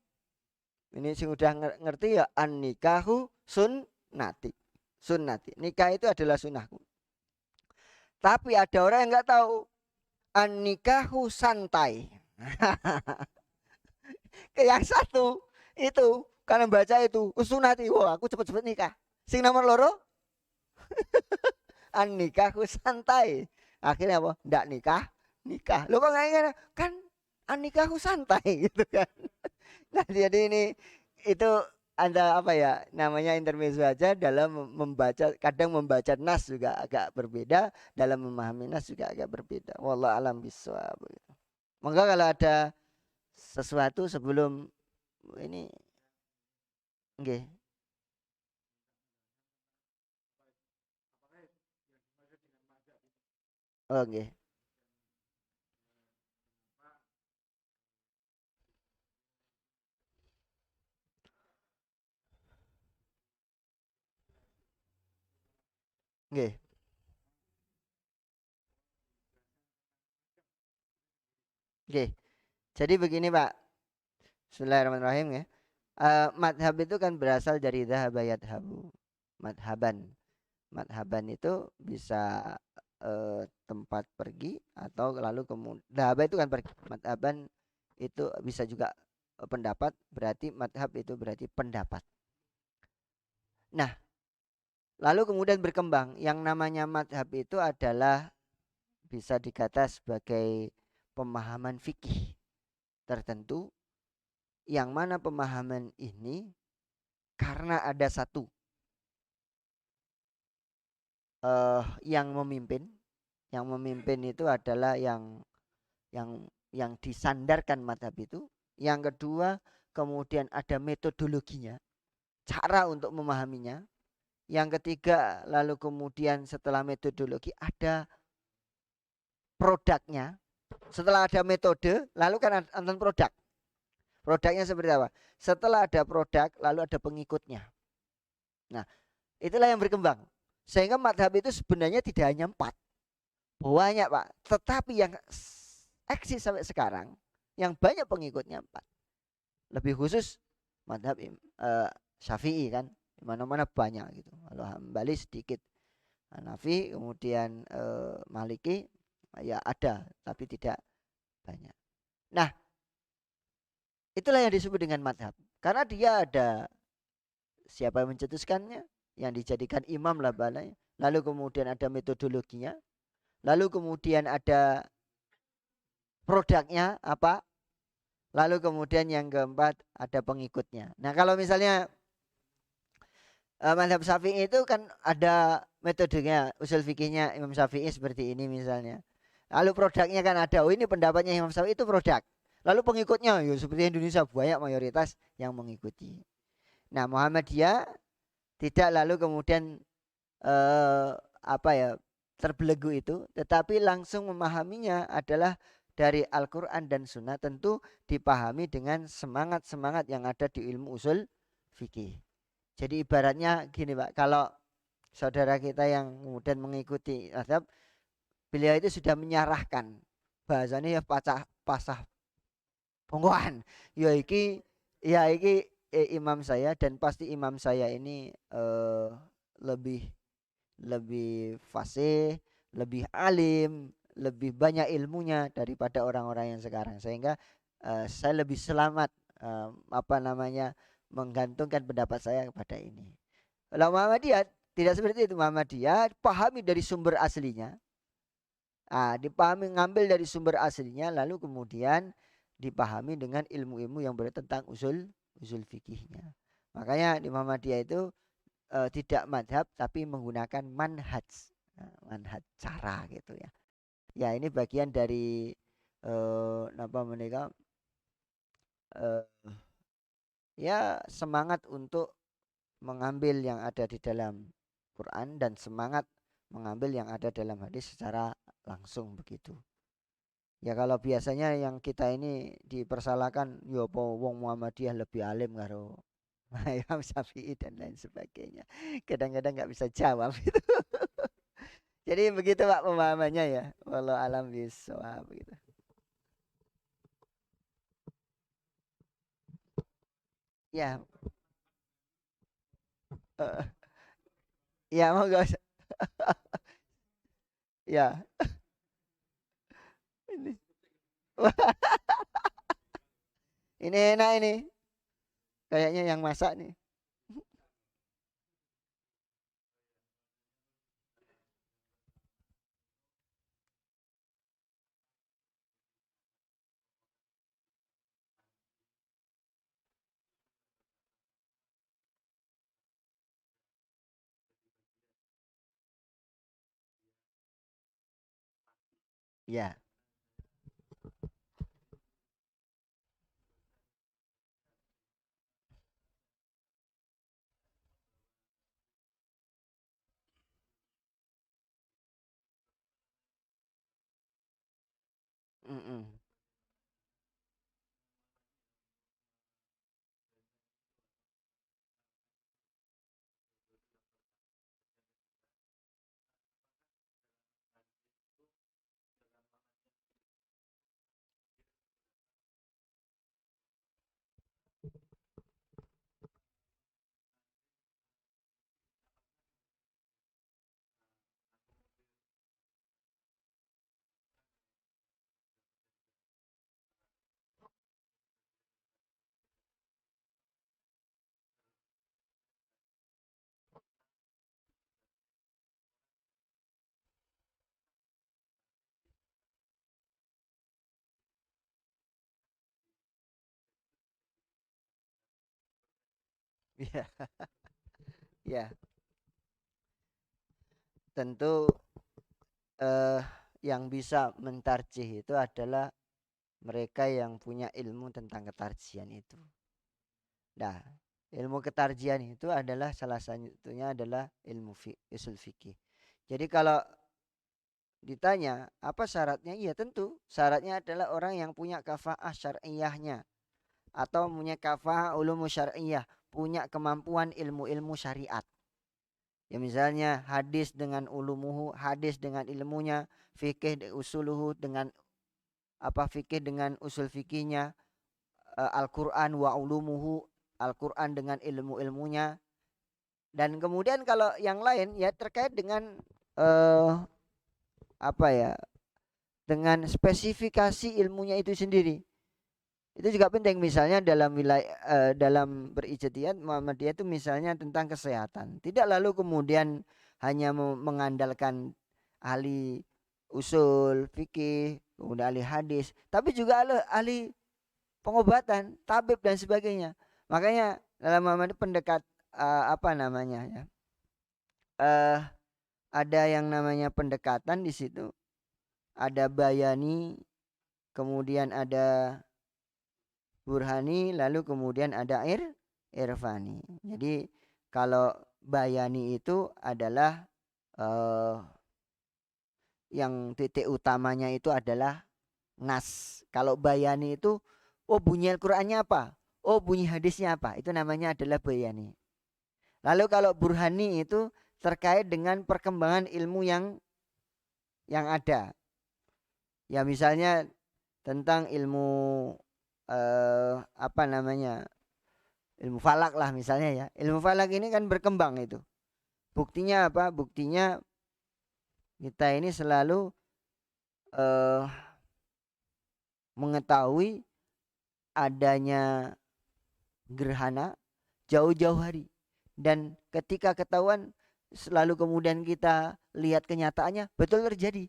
Ini sih udah ngerti ya, an nikahu sunnati. Sunnati. Nikah itu adalah sunnahku. Tapi ada orang yang nggak tahu an nikahu santai. Ke yang satu itu karena baca itu sunati, wah aku cepet-cepet nikah. Sing nomor loro an nikahku santai. Akhirnya apa? Ndak nikah, nikah. Lo kok nggak kan an nikahku santai gitu kan. Nah jadi ini itu ada apa ya namanya intermezzo aja dalam membaca, kadang membaca nas juga agak berbeda, dalam memahami nas juga agak berbeda. Wallahu alam bisawab. Monggo kalau ada sesuatu sebelum ini nggih. Oh nggih. Nggih. Nggih. Jadi begini, Pak. Bismillahirrahmanirrahim ya. Madhab itu kan berasal dari dhahaba yadhabu. Madhaban. Madhaban itu bisa tempat pergi atau lalu kemudian dhahaba itu kan pergi. Madhaban itu bisa juga pendapat, berarti madhab itu berarti pendapat. Nah, lalu kemudian berkembang. Yang namanya madhab itu adalah bisa dikata sebagai pemahaman fikih tertentu, yang mana pemahaman ini karena ada satu yang memimpin itu adalah yang disandarkan madhab itu. Yang kedua, kemudian ada metodologinya, cara untuk memahaminya. Yang ketiga, lalu kemudian setelah metodologi ada produknya. Setelah ada metode, lalu kan ada produk. Produknya seperti apa? Setelah ada produk, lalu ada pengikutnya. Nah, itulah yang berkembang. Sehingga madhab itu sebenarnya tidak hanya 4. Banyak Pak. Tetapi yang eksis sampai sekarang, yang banyak pengikutnya 4. Lebih khusus madhab Syafi'i kan. Mana-mana banyak gitu. Kalau Hambali sedikit. Hanafi, kemudian Maliki, ya ada. Tapi tidak banyak. Nah, itulah yang disebut dengan madhab. Karena dia ada siapa yang mencetuskannya, yang dijadikan imam lah balanya. Lalu kemudian ada metodologinya. Lalu kemudian ada produknya apa. Lalu kemudian yang keempat ada pengikutnya. Nah kalau misalnya mazhab Syafi'i itu kan ada metodenya, usul fikihnya Imam Syafi'i seperti ini misalnya. Lalu produknya kan ada. Oh, ini pendapatnya Imam Syafi'i, itu produk. Lalu pengikutnya ya seperti Indonesia banyak mayoritas yang mengikuti. Nah, Muhammadiyah tidak lalu kemudian eh, apa ya terbelenggu itu, tetapi langsung memahaminya adalah dari Al-Quran dan Sunnah, tentu dipahami dengan semangat-semangat yang ada di ilmu usul fikih. Jadi ibaratnya gini Pak, kalau saudara kita yang kemudian mengikuti mazhab, beliau itu sudah menyarahkan bahasanya ya pasah ponggoan. Ya iki imam saya, dan pasti imam saya ini lebih lebih fasih, lebih alim, lebih banyak ilmunya daripada orang-orang yang sekarang, sehingga saya lebih selamat apa namanya menggantungkan pendapat saya kepada ini. Kalau Muhammadiyah tidak seperti itu. Muhammadiyah pahami dari sumber aslinya, dipahami ngambil dari sumber aslinya, lalu kemudian dipahami dengan ilmu-ilmu yang berkaitan tentang usul fikihnya. Makanya di Muhammadiyah itu tidak madhab tapi menggunakan manhaj, manhaj cara gitu ya. Ya ini bagian dari apa mereka eh, ya semangat untuk mengambil yang ada di dalam Quran dan semangat mengambil yang ada dalam hadis secara langsung begitu. Ya kalau biasanya yang kita ini dipersalahkan ya apa wong Muhammadiyah lebih alim karo Imam Syafi'i dan lain sebagainya. Kadang-kadang nggak bisa jawab itu. Jadi begitu Pak pemahamannya ya. Walau alam bisawab gitu. Ya, uh, ya mau gak usah. Ya, ini. Wah, ini enak ini. Kayaknya yang masak nih. Ya. Mm-mm. Ya, ya. Tentu eh yang bisa mentarjih itu adalah mereka yang punya ilmu tentang ketarjihan itu. Nah, ilmu ketarjihan itu adalah salah satunya adalah ilmu usul fikih. Jadi kalau ditanya apa syaratnya? Iya tentu syaratnya adalah orang yang punya kafaah syar'iyahnya atau punya kafaah ulum syar'iyah, punya kemampuan ilmu-ilmu syariat. Ya misalnya hadis dengan ulumuhu, hadis dengan ilmunya, fikih usuluhu dengan apa fikih dengan usul fikihnya, Al-Qur'an wa ulumuhu, Al-Qur'an dengan ilmu-ilmunya. Dan kemudian kalau yang lain ya terkait dengan eh apa ya? Dengan spesifikasi ilmunya itu sendiri. Itu juga penting, misalnya dalam wilayah dalam berijtihad Muhammadiyah itu misalnya tentang kesehatan. Tidak lalu kemudian hanya mengandalkan ahli usul fikih, kemudian ahli hadis, tapi juga ahli pengobatan, tabib dan sebagainya. Makanya dalam Muhammadiyah pendekat apa namanya ya? eh ada yang namanya pendekatan di situ, ada bayani, kemudian ada burhani, lalu kemudian ada irfani. Jadi kalau bayani itu adalah yang titik utamanya itu adalah nas. Kalau bayani itu, oh bunyi Al-Qur'annya apa? Oh bunyi hadisnya apa? Itu namanya adalah bayani. Lalu kalau burhani itu terkait dengan perkembangan ilmu yang ada. Ya misalnya tentang ilmu apa namanya? Ilmu falak lah misalnya ya. Ilmu falak ini kan berkembang itu. Buktinya apa? Buktinya kita ini selalu mengetahui adanya gerhana jauh-jauh hari. Dan ketika ketahuan selalu kemudian kita lihat kenyataannya betul terjadi.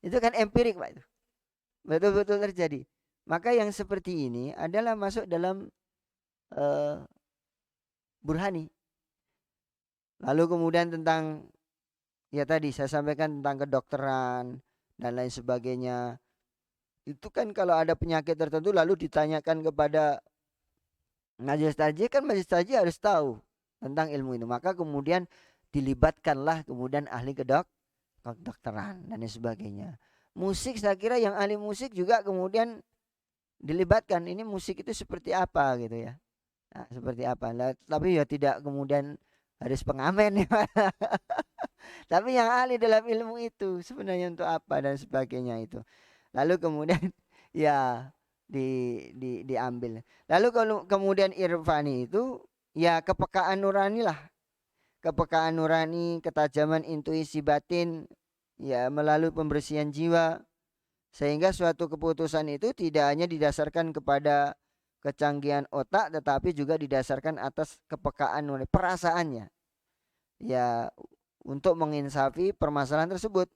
Itu kan empirik Pak itu. Betul-betul terjadi. Maka yang seperti ini adalah masuk dalam burhani. Lalu kemudian tentang ya tadi saya sampaikan tentang kedokteran dan lain sebagainya. Itu kan kalau ada penyakit tertentu lalu ditanyakan kepada majelis tajih, kan majelis tajih harus tahu tentang ilmu itu. Maka kemudian dilibatkanlah kemudian ahli kedokteran dan lain sebagainya. Musik saya kira yang ahli musik juga kemudian dilibatkan. Ini musik itu seperti apa gitu ya. Nah, seperti apa. Nah, tapi ya tidak kemudian harus pengamen ya. Tapi yang ahli dalam ilmu itu sebenarnya untuk apa dan sebagainya itu. Lalu kemudian ya diambil. Lalu kalau kemudian irfani itu ya kepekaan nurani lah. Kepekaan nurani, ketajaman intuisi batin ya melalui pembersihan jiwa sehingga suatu keputusan itu tidak hanya didasarkan kepada kecanggihan otak tetapi juga didasarkan atas kepekaan nurani perasaannya. Ya untuk menginsafi permasalahan tersebut.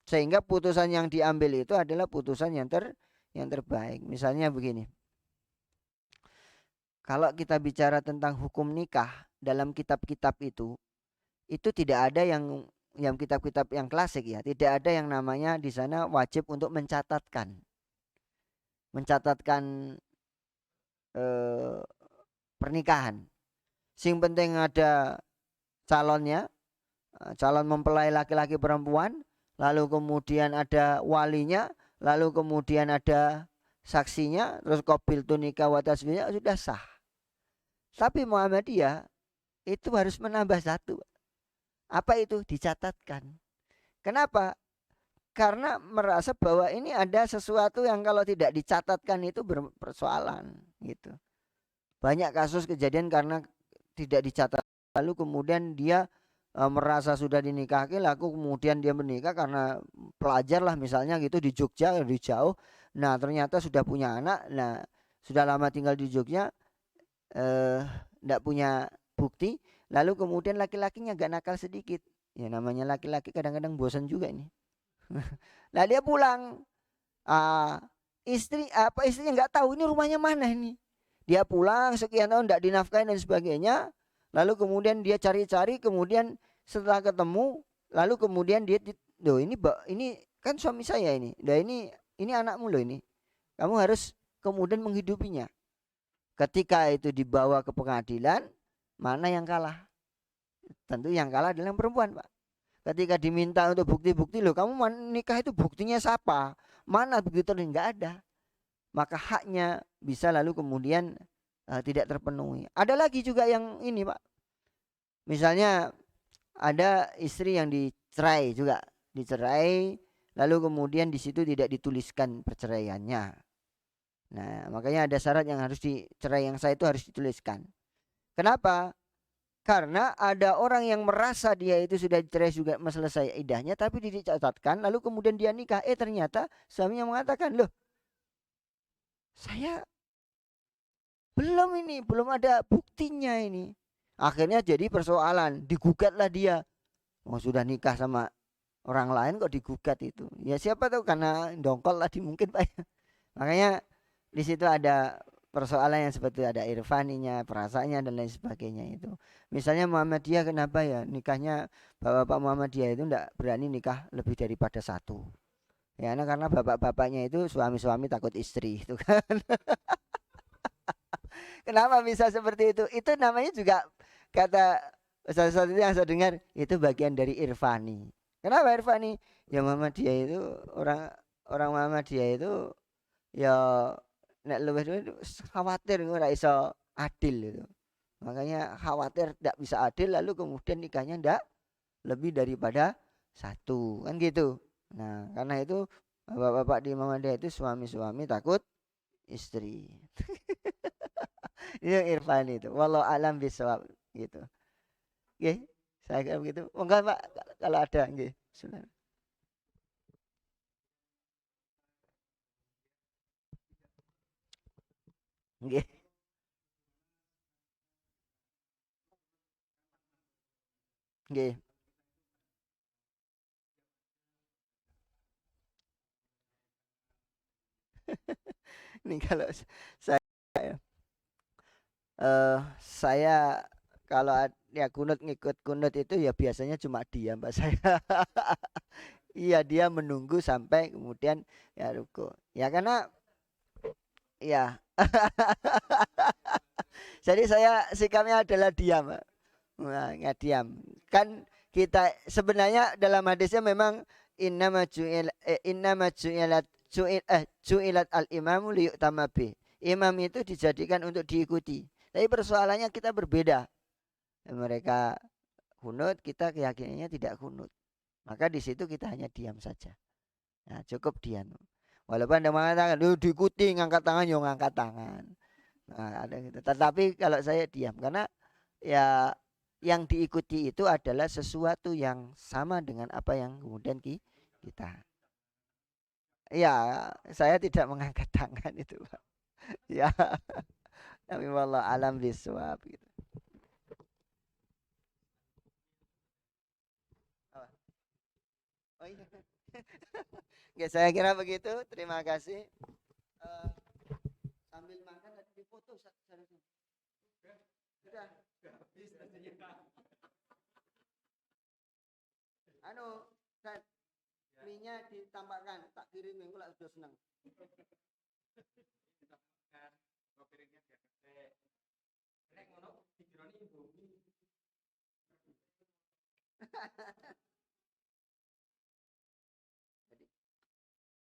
Sehingga putusan yang diambil itu adalah putusan yang terbaik. Misalnya begini. Kalau kita bicara tentang hukum nikah dalam kitab-kitab itu tidak ada yang kitab-kitab yang klasik ya, tidak ada yang namanya di sana wajib untuk mencatatkan pernikahan. Sing penting ada calonnya, calon mempelai laki-laki perempuan, lalu kemudian ada walinya, lalu kemudian ada saksinya, terus qabil tunika wa tasbihnya sudah sah. Tapi Muhammadiyah itu harus menambah satu. Apa itu? Dicatatkan. Kenapa? Karena merasa bahwa ini ada sesuatu yang kalau tidak dicatatkan itu berpersoalan gitu. Banyak kasus kejadian karena tidak dicatat. Lalu kemudian dia merasa sudah dinikahi, lalu kemudian dia menikah karena pelajar lah misalnya gitu di Jogja, di jauh. Nah ternyata sudah punya anak. Nah sudah lama tinggal di Jogja, tidak punya bukti. Lalu kemudian laki-lakinya agak nakal sedikit. Ya namanya laki-laki kadang-kadang bosan juga ini. Nah dia pulang, istrinya nggak tahu ini rumahnya mana ini. Dia pulang sekian tahun tidak dinafkahi dan sebagainya. Lalu kemudian dia cari-cari, kemudian setelah ketemu, lalu kemudian dia, loh ini kan suami saya ini, dah ini anakmu loh ini. Kamu harus kemudian menghidupinya. Ketika itu dibawa ke pengadilan, mana yang kalah? Tentu yang kalah adalah yang perempuan, Pak. Ketika diminta untuk bukti-bukti, loh kamu nikah itu buktinya siapa? Mana begitu? Enggak ada. Maka haknya bisa lalu kemudian tidak terpenuhi. Ada lagi juga yang ini Pak. Misalnya ada istri yang dicerai juga. Dicerai lalu kemudian di situ tidak dituliskan perceraiannya. Nah makanya ada syarat yang harus dicerai yang saya itu harus dituliskan. Kenapa? Karena ada orang yang merasa dia itu sudah cerai juga selesai idahnya tapi dicatatkan lalu kemudian dia nikah ternyata suaminya mengatakan loh saya belum ada buktinya ini. Akhirnya jadi persoalan, digugatlah dia. Oh sudah nikah sama orang lain kok digugat itu. Ya siapa tahu karena dongkol tadi mungkin Pak. Makanya di situ ada persoalan yang seperti ada irfaninya, perasaannya dan lain sebagainya itu. Misalnya Muhammadiyah kenapa ya nikahnya Bapak Muhammadiyah itu enggak berani nikah lebih daripada satu. Ya, nah, karena bapak-bapaknya itu suami-suami takut istri itu kan. Kenapa bisa seperti itu? Itu namanya juga kata salah satu yang saya dengar itu bagian dari irfani. Kenapa irfani? Ya mama dia itu orang orang mama dia itu ya nek luwih itu khawatir ora iso adil itu. Makanya khawatir tidak bisa adil lalu kemudian nikahnya ndak lebih daripada satu kan gitu. Nah, karena itu bapak-bapak di Muhammadiyah itu suami-suami takut istri. Itu irfan itu. Walau alam bisawab gitu. Oke, saya kira begitu. Oh, enggak, Pak, kalau ada nggih. Silakan. Nggih. Nggih. Ini kalau saya saya kalau ya kunut ngikut kunut itu ya biasanya cuma diam Pak saya. Iya dia menunggu sampai kemudian ya ruku. Ya karena ya jadi saya sikapnya adalah diam. Pak. Nah, nggak diam. Kan kita sebenarnya dalam hadisnya memang inna ju'ilat ju'ilat al imamu liyu'tama bih. Imam itu dijadikan untuk diikuti. Tapi persoalannya kita berbeda. Mereka kunut, kita keyakinannya tidak kunut. Maka di situ kita hanya diam saja. Nah, cukup diam. Walaupun ada mengatakan, diikuti ngangkat tangan, yo ngangkat tangan. Nah, ada gitu. Tetapi kalau saya diam karena ya yang diikuti itu adalah sesuatu yang sama dengan apa yang kemudian kita. Ya, saya tidak mengangkat tangan itu, Pak. Ya, tapi wallah alam biswab gitu. Apa? Oh iya. Oke, saya kira begitu. Terima kasih. Eh, sambil makan tadi difoto seharusnya. Sudah. Anu, saya minyak ditambahkan, tak kirim minggu lah sudah senang.